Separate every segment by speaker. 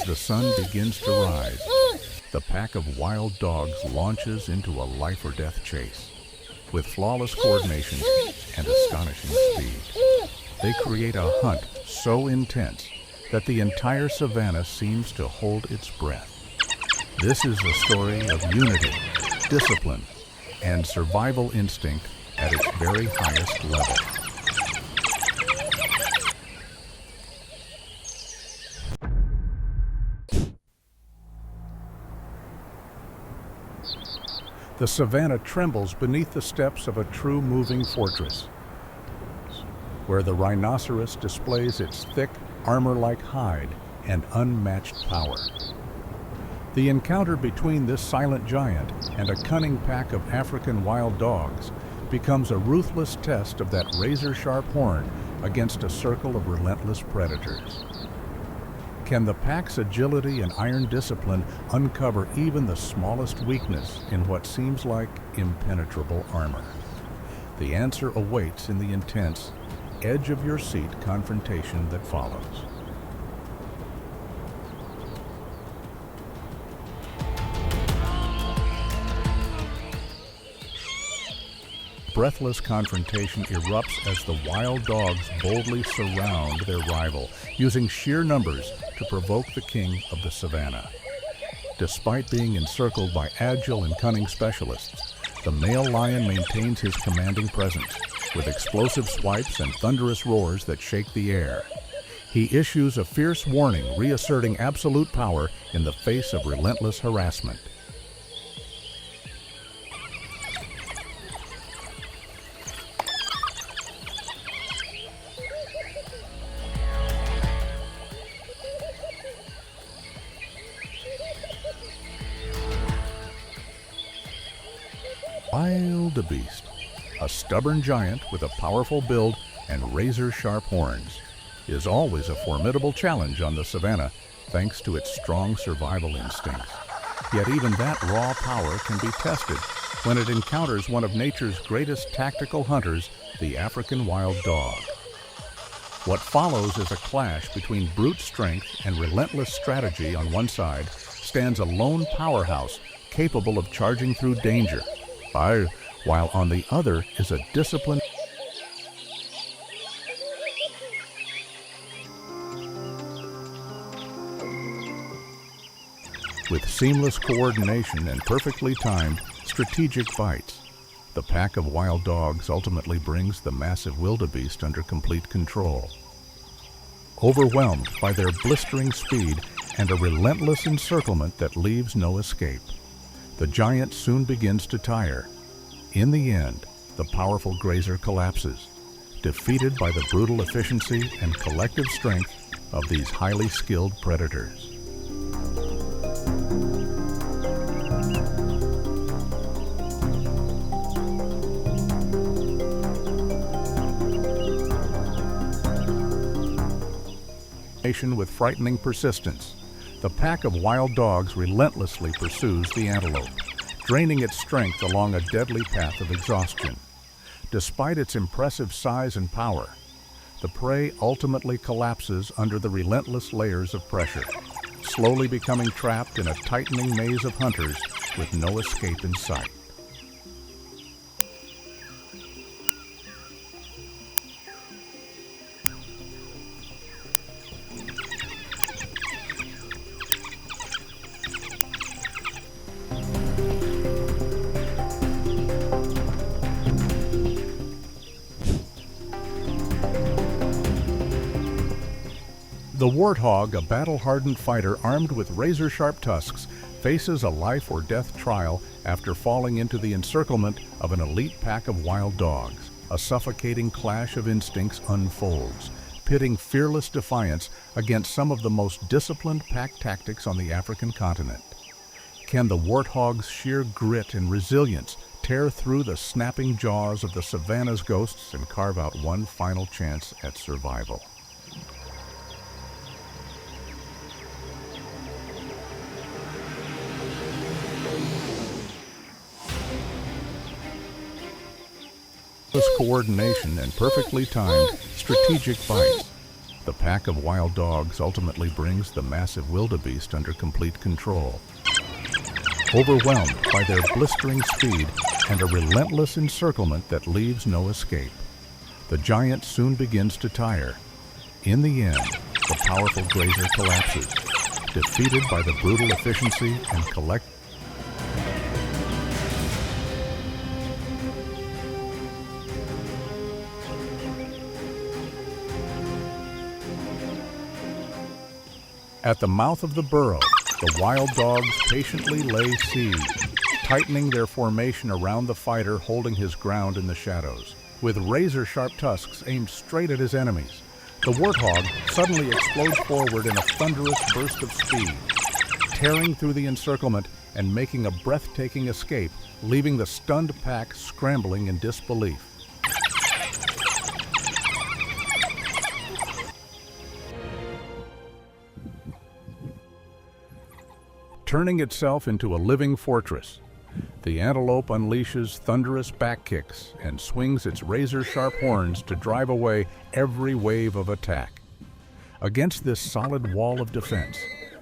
Speaker 1: the sun begins to rise, the pack of wild dogs launches into a life-or-death chase. With flawless coordination and astonishing speed, they create a hunt so intense that the entire savanna seems to hold its breath. This is a story of unity, discipline, and survival instinct at its very highest level. The savanna trembles beneath the steps of a true moving fortress, where the rhinoceros displays its thick, armor-like hide and unmatched power. The encounter between this silent giant and a cunning pack of African wild dogs becomes a ruthless test of that razor-sharp horn against a circle of relentless predators. Can the pack's agility and iron discipline uncover even the smallest weakness in what seems like impenetrable armor? The answer awaits in the intense, edge-of-your-seat confrontation that follows. Breathless confrontation erupts as the wild dogs boldly surround their rival, using sheer numbers to provoke the king of the savanna. Despite being encircled by agile and cunning specialists, the male lion maintains his commanding presence, with explosive swipes and thunderous roars that shake the air. He issues a fierce warning, reasserting absolute power in the face of relentless harassment. Wildebeest, a stubborn giant with a powerful build and razor-sharp horns, is always a formidable challenge on the savanna thanks to its strong survival instincts. Yet even that raw power can be tested when it encounters one of nature's greatest tactical hunters, the African wild dog. What follows is a clash between brute strength and relentless strategy. On one side stands a lone powerhouse capable of charging through danger, while on the other is a disciplined with seamless coordination and perfectly timed, strategic bites. The pack of wild dogs ultimately brings the massive wildebeest under complete control. Overwhelmed by their blistering speed and a relentless encirclement that leaves no escape, the giant soon begins to tire. In the end, the powerful grazer collapses, defeated by the brutal efficiency and collective strength of these highly skilled predators. With frightening persistence, the pack of wild dogs relentlessly pursues the antelope, draining its strength along a deadly path of exhaustion. Despite its impressive size and power, the prey ultimately collapses under the relentless layers of pressure, slowly becoming trapped in a tightening maze of hunters with no escape in sight. The warthog, a battle-hardened fighter armed with razor-sharp tusks, faces a life-or-death trial after falling into the encirclement of an elite pack of wild dogs. A suffocating clash of instincts unfolds, pitting fearless defiance against some of the most disciplined pack tactics on the African continent. Can the warthog's sheer grit and resilience tear through the snapping jaws of the savanna's ghosts and carve out one final chance at survival? Coordination and perfectly timed, strategic bites. The pack of wild dogs ultimately brings the massive wildebeest under complete control. Overwhelmed by their blistering speed and a relentless encirclement that leaves no escape, the giant soon begins to tire. In the end, the powerful grazer collapses, defeated by the brutal efficiency and collective. At the mouth of the burrow, the wild dogs patiently lay siege, tightening their formation around the fighter holding his ground in the shadows. With razor-sharp tusks aimed straight at his enemies, the warthog suddenly explodes forward in a thunderous burst of speed, tearing through the encirclement and making a breathtaking escape, leaving the stunned pack scrambling in disbelief. Turning itself into a living fortress, the antelope unleashes thunderous back kicks and swings its razor-sharp horns to drive away every wave of attack. Against this solid wall of defense,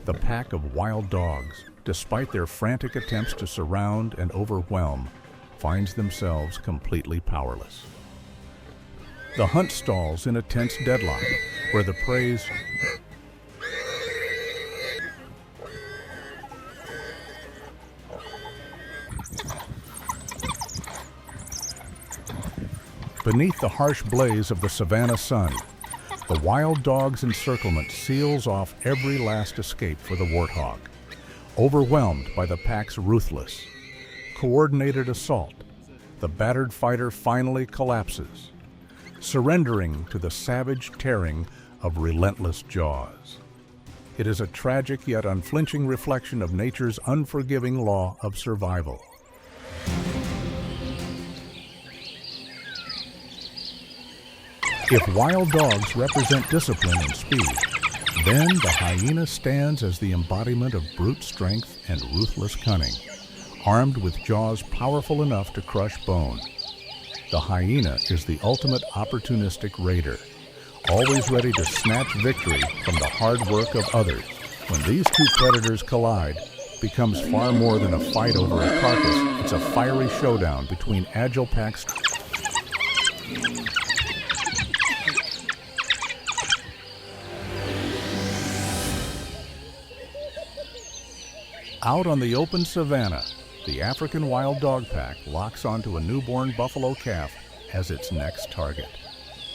Speaker 1: the pack of wild dogs, despite their frantic attempts to surround and overwhelm, finds themselves completely powerless. The hunt stalls in a tense deadlock, where the prey's beneath the harsh blaze of the savanna sun, the wild dog's encirclement seals off every last escape for the warthog. Overwhelmed by the pack's ruthless, coordinated assault, the battered fighter finally collapses, surrendering to the savage tearing of relentless jaws. It is a tragic yet unflinching reflection of nature's unforgiving law of survival. If wild dogs represent discipline and speed, then the hyena stands as the embodiment of brute strength and ruthless cunning, armed with jaws powerful enough to crush bone. The hyena is the ultimate opportunistic raider, always ready to snatch victory from the hard work of others. When these two predators collide, it becomes far more than a fight over a carcass. It's a fiery showdown between agile packs. Out on the open savanna, the African wild dog pack locks onto a newborn buffalo calf as its next target,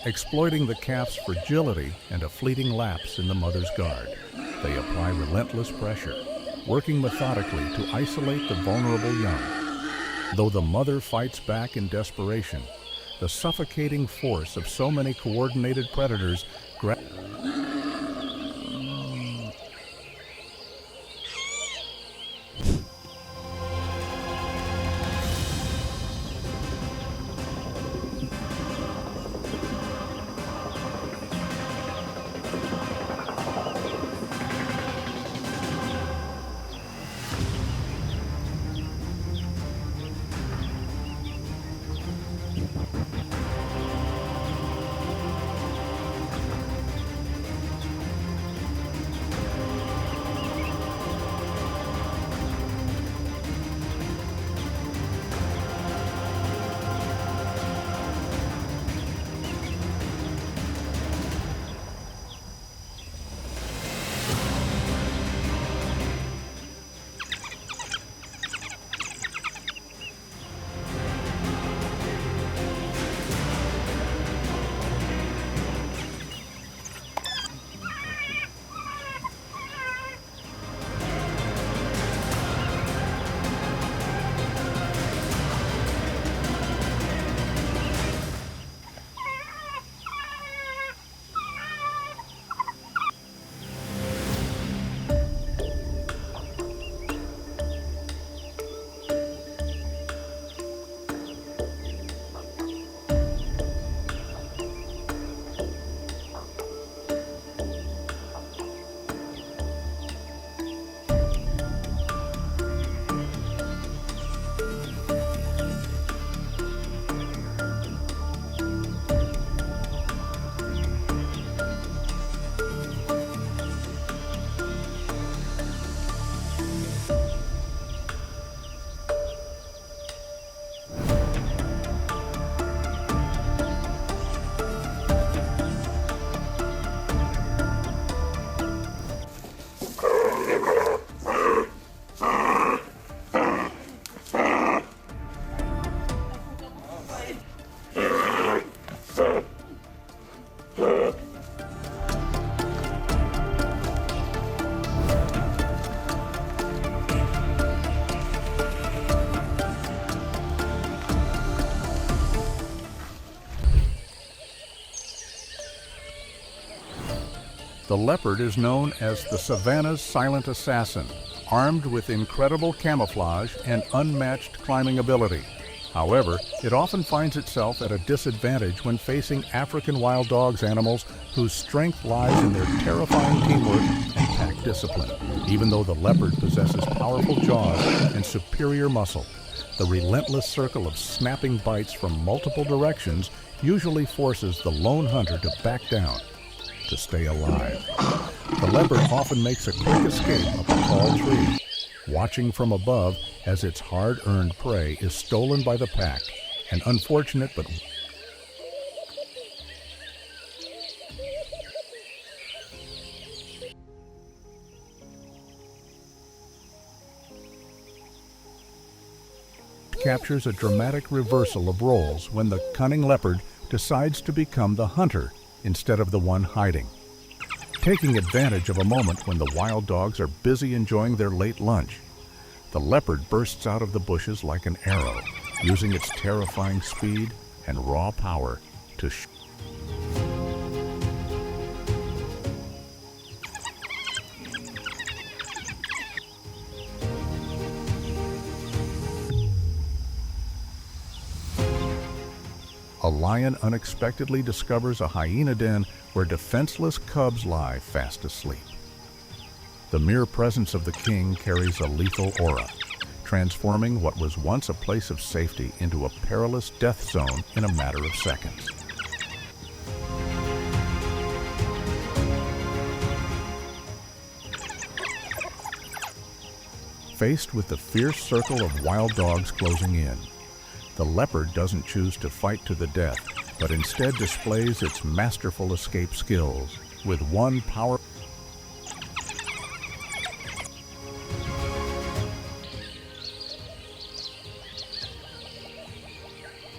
Speaker 1: exploiting the calf's fragility and a fleeting lapse in the mother's guard. They apply relentless pressure, working methodically to isolate the vulnerable young. Though the mother fights back in desperation, the suffocating force of so many coordinated predators The leopard is known as the savanna's silent assassin, armed with incredible camouflage and unmatched climbing ability. However, it often finds itself at a disadvantage when facing African wild dogs, animals whose strength lies in their terrifying teamwork and pack discipline. Even though the leopard possesses powerful jaws and superior muscle, the relentless circle of snapping bites from multiple directions usually forces the lone hunter to back down to stay alive. The leopard often makes a quick escape up a tall tree, watching from above as its hard-earned prey is stolen by the pack. An unfortunate but captures a dramatic reversal of roles when the cunning leopard decides to become the hunter instead of the one hiding. Taking advantage of a moment when the wild dogs are busy enjoying their late lunch, the leopard bursts out of the bushes like an arrow, using its terrifying speed and raw power to A lion unexpectedly discovers a hyena den where defenseless cubs lie fast asleep. The mere presence of the king carries a lethal aura, transforming what was once a place of safety into a perilous death zone in a matter of seconds. Faced with the fierce circle of wild dogs closing in, the leopard doesn't choose to fight to the death, but instead displays its masterful escape skills with one power.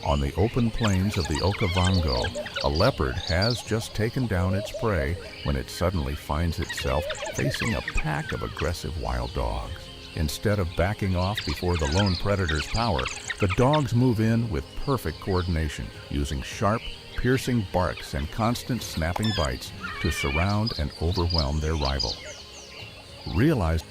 Speaker 1: On the open plains of the Okavango, a leopard has just taken down its prey when it suddenly finds itself facing a pack of aggressive wild dogs. Instead of backing off before the lone predator's power, the dogs move in with perfect coordination, using sharp, piercing barks and constant snapping bites to surround and overwhelm their rival. Realize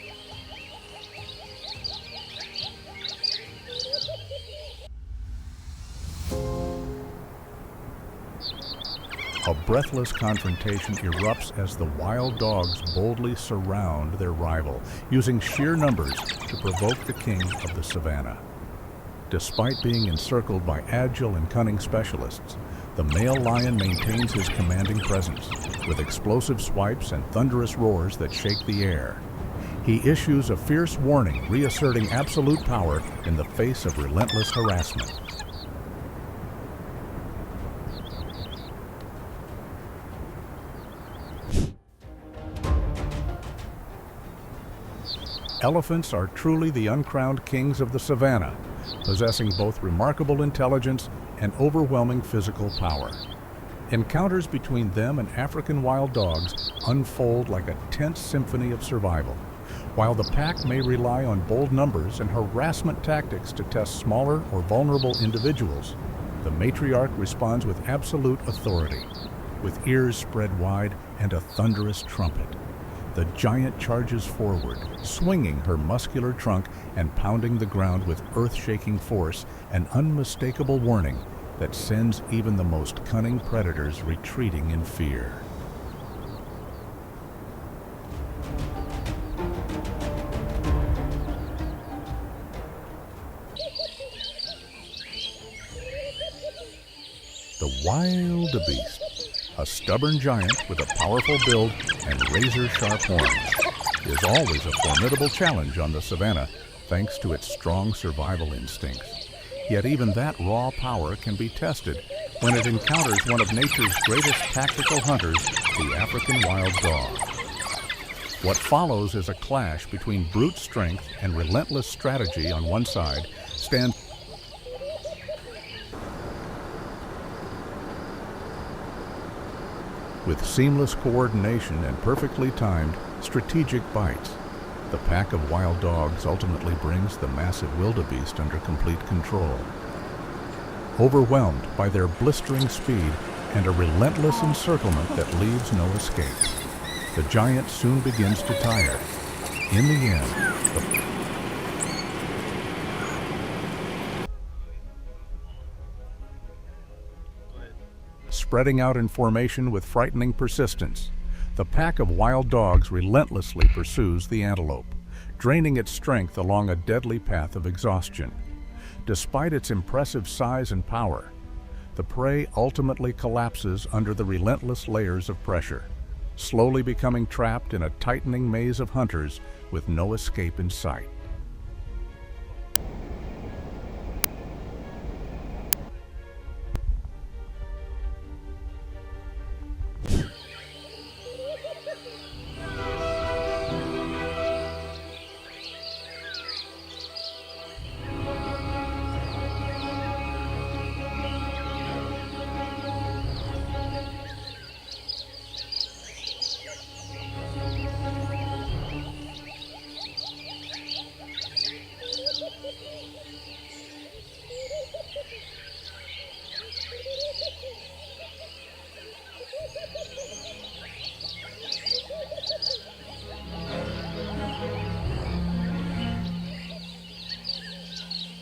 Speaker 1: a breathless confrontation erupts as the wild dogs boldly surround their rival, using sheer numbers to provoke the king of the savannah. Despite being encircled by agile and cunning specialists, the male lion maintains his commanding presence, with explosive swipes and thunderous roars that shake the air. He issues a fierce warning, reasserting absolute power in the face of relentless harassment. Elephants are truly the uncrowned kings of the savannah, possessing both remarkable intelligence and overwhelming physical power. Encounters between them and African wild dogs unfold like a tense symphony of survival. While the pack may rely on bold numbers and harassment tactics to test smaller or vulnerable individuals, the matriarch responds with absolute authority. With ears spread wide and a thunderous trumpet, the giant charges forward, swinging her muscular trunk and pounding the ground with earth-shaking force, an unmistakable warning that sends even the most cunning predators retreating in fear. The wildebeest, a stubborn giant with a powerful build and razor-sharp horns, is always a formidable challenge on the savannah thanks to its strong survival instincts. Yet even that raw power can be tested when it encounters one of nature's greatest tactical hunters, the African wild dog. What follows is a clash between brute strength and relentless strategy on one side, stands with seamless coordination and perfectly timed, strategic bites. The pack of wild dogs ultimately brings the massive wildebeest under complete control. Overwhelmed by their blistering speed and a relentless encirclement that leaves no escape, The giant soon begins to tire. In the end, spreading out in formation with frightening persistence, the pack of wild dogs relentlessly pursues the antelope, draining its strength along a deadly path of exhaustion. Despite its impressive size and power, the prey ultimately collapses under the relentless layers of pressure, slowly becoming trapped in a tightening maze of hunters with no escape in sight.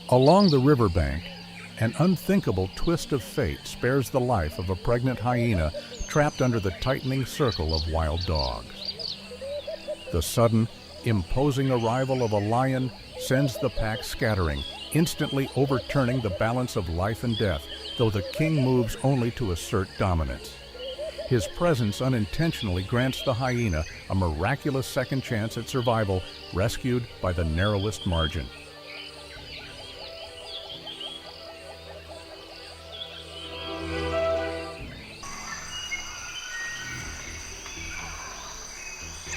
Speaker 1: Along the riverbank, an unthinkable twist of fate spares the life of a pregnant hyena trapped under the tightening circle of wild dogs. The sudden, imposing arrival of a lion sends the pack scattering, instantly overturning the balance of life and death, though the king moves only to assert dominance. His presence unintentionally grants the hyena a miraculous second chance at survival, rescued by the narrowest margin.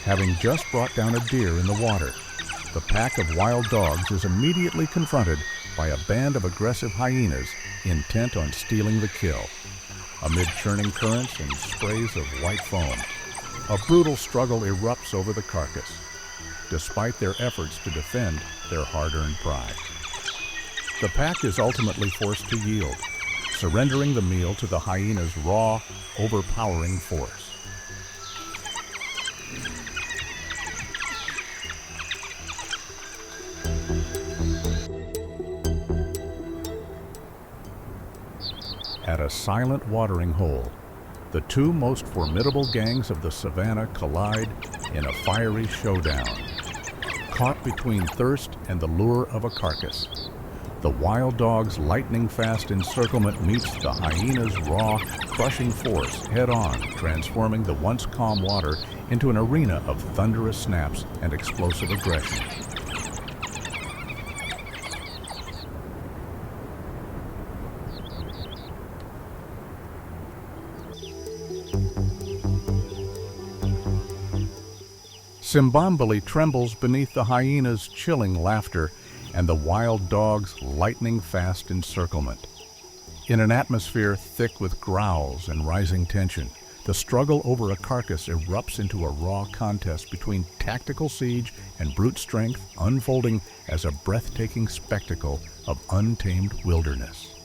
Speaker 1: Having just brought down a deer in the water, the pack of wild dogs is immediately confronted by a band of aggressive hyenas intent on stealing the kill. Amid churning currents and sprays of white foam, a brutal struggle erupts over the carcass, despite their efforts to defend their hard-earned pride. The pack is ultimately forced to yield, surrendering the meal to the hyena's raw, overpowering force. At a silent watering hole, the two most formidable gangs of the savannah collide in a fiery showdown. Caught between thirst and the lure of a carcass, the wild dog's lightning-fast encirclement meets the hyena's raw, crushing force head-on, transforming the once calm water into an arena of thunderous snaps and explosive aggression. Simbambali trembles beneath the hyena's chilling laughter and the wild dog's lightning-fast encirclement. In an atmosphere thick with growls and rising tension, the struggle over a carcass erupts into a raw contest between tactical siege and brute strength, unfolding as a breathtaking spectacle of untamed wilderness.